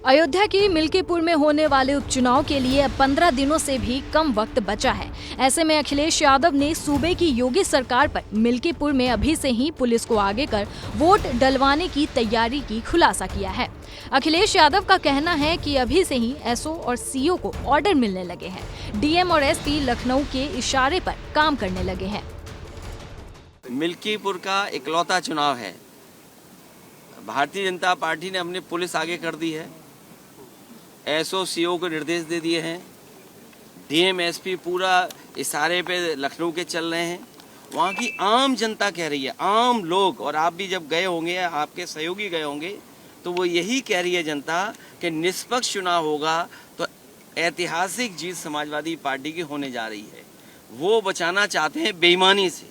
अयोध्या की मिल्कीपुर में होने वाले उपचुनाव के लिए अब 15 दिनों से भी कम वक्त बचा है। ऐसे में अखिलेश यादव ने सूबे की योगी सरकार पर मिल्कीपुर में अभी से ही पुलिस को आगे कर वोट डलवाने की तैयारी की खुलासा किया है। अखिलेश यादव का कहना है कि अभी से ही एसओ और सीओ को ऑर्डर मिलने लगे हैं। डीएम और एसपी लखनऊ के इशारे पर काम करने लगे हैं। मिल्कीपुर का इकलौता चुनाव है। भारतीय जनता पार्टी ने अपनी पुलिस आगे कर दी है। एसओ सीओ को निर्देश दे दिए हैं। डीएम एसपी पूरा इशारे पे लखनऊ के चल रहे हैं। वहाँ की आम जनता कह रही है, आम लोग, और आप भी जब गए होंगे, आपके सहयोगी गए होंगे, तो वो यही कह रही है जनता कि निष्पक्ष चुनाव होगा तो ऐतिहासिक जीत समाजवादी पार्टी की होने जा रही है। वो बचाना चाहते हैं बेईमानी से,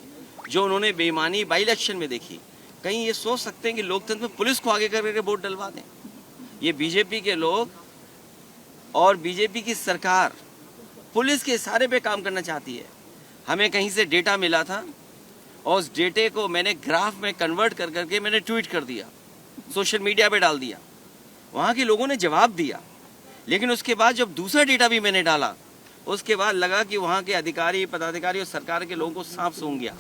जो उन्होंने बेईमानी बाई इलेक्शन में देखी। कहीं ये सोच सकते हैं कि लोकतंत्र में पुलिस को आगे करके वोट डलवा दें? ये बीजेपी के लोग और बीजेपी की सरकार पुलिस के इशारे पे काम करना चाहती है। हमें कहीं से डेटा मिला था और उस डेटे को मैंने ग्राफ में कन्वर्ट कर करके मैंने ट्वीट कर दिया, सोशल मीडिया पे डाल दिया। वहाँ के लोगों ने जवाब दिया, लेकिन उसके बाद जब दूसरा डेटा भी मैंने डाला, उसके बाद लगा कि वहाँ के अधिकारी, पदाधिकारी और सरकार के लोगों को सांप सूंघ गया।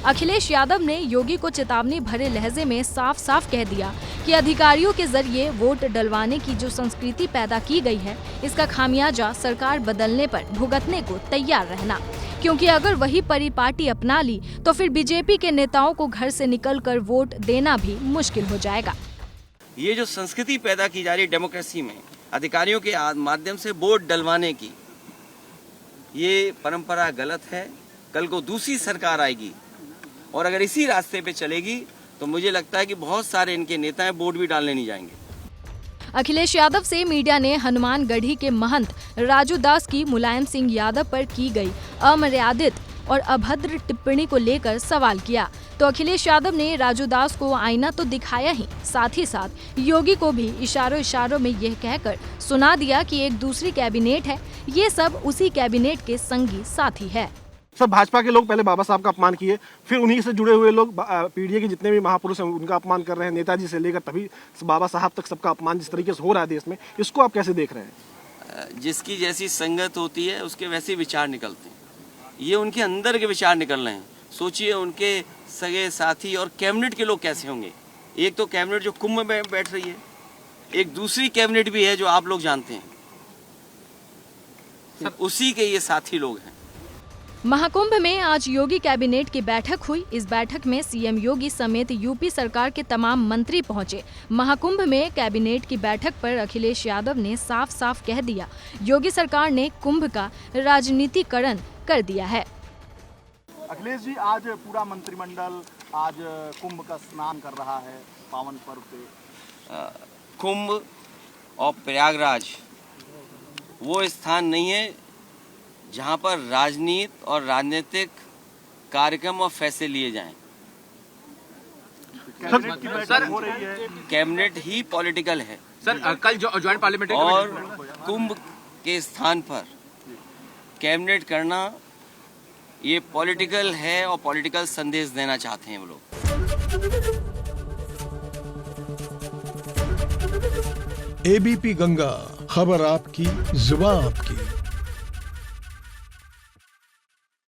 अखिलेश यादव ने योगी को चेतावनी भरे लहजे में साफ साफ कह दिया कि अधिकारियों के जरिए वोट डलवाने की जो संस्कृति पैदा की गई है, इसका खामियाजा सरकार बदलने पर भुगतने को तैयार रहना, क्योंकि अगर वही परिपाटी अपना ली तो फिर बीजेपी के नेताओं को घर से निकलकर वोट देना भी मुश्किल हो जाएगा। ये जो संस्कृति पैदा की जा रही डेमोक्रेसी में अधिकारियों के माध्यम से वोट डलवाने की, ये परंपरा गलत है। कल को दूसरी सरकार आएगी और अगर इसी रास्ते पे चलेगी तो मुझे लगता है कि बहुत सारे इनके नेता वोट भी डालने नहीं जाएंगे। अखिलेश यादव से मीडिया ने हनुमानगढ़ी के महंत राजू दास की मुलायम सिंह यादव पर की गई अमर्यादित और अभद्र टिप्पणी को लेकर सवाल किया, तो अखिलेश यादव ने राजू दास को आईना तो दिखाया ही, साथ ही साथ योगी को भी इशारों इशारों में यह कहकर सुना दिया कि एक दूसरी कैबिनेट है, ये सब उसी कैबिनेट के संगी साथी है। सब भाजपा के लोग पहले बाबा साहब का अपमान किए, फिर उन्हीं से जुड़े हुए लोग पीढ़ी के जितने भी महापुरुष हैं उनका अपमान कर रहे हैं। नेताजी से लेकर तभी बाबा साहब तक सबका अपमान जिस तरीके से हो रहा है देश में, इसको आप कैसे देख रहे हैं? जिसकी जैसी संगत होती है उसके वैसे विचार निकलते हैं। ये उनके अंदर के विचार निकल रहे हैं। सोचिए उनके सगे साथी और कैबिनेट के लोग कैसे होंगे। एक तो कैबिनेट जो कुंभ में बैठ रही है, एक दूसरी कैबिनेट भी है जो आप लोग जानते हैं, उसी के ये साथी लोग हैं। महाकुंभ में आज योगी कैबिनेट की बैठक हुई। इस बैठक में सीएम योगी समेत यूपी सरकार के तमाम मंत्री पहुंचे। महाकुंभ में कैबिनेट की बैठक पर अखिलेश यादव ने साफ साफ कह दिया, योगी सरकार ने कुंभ का राजनीतिकरण कर दिया है। अखिलेश जी, आज पूरा मंत्रिमंडल आज कुंभ का स्नान कर रहा है पावन पर्व पे। कुंभ और प्रयागराज वो स्थान नहीं है जहां पर राजनीति और राजनीतिक कार्यक्रम और फैसले लिए जाएं। सर, हो रही है। कैबिनेट ही पॉलिटिकल है सर। कल जो ज्वाइंट पार्लियामेंट्री और कुंभ के स्थान पर कैबिनेट करना ये पॉलिटिकल है और पॉलिटिकल संदेश देना चाहते हैं वो लोग। एबीपी गंगा, खबर आपकी, जुबान आपकी।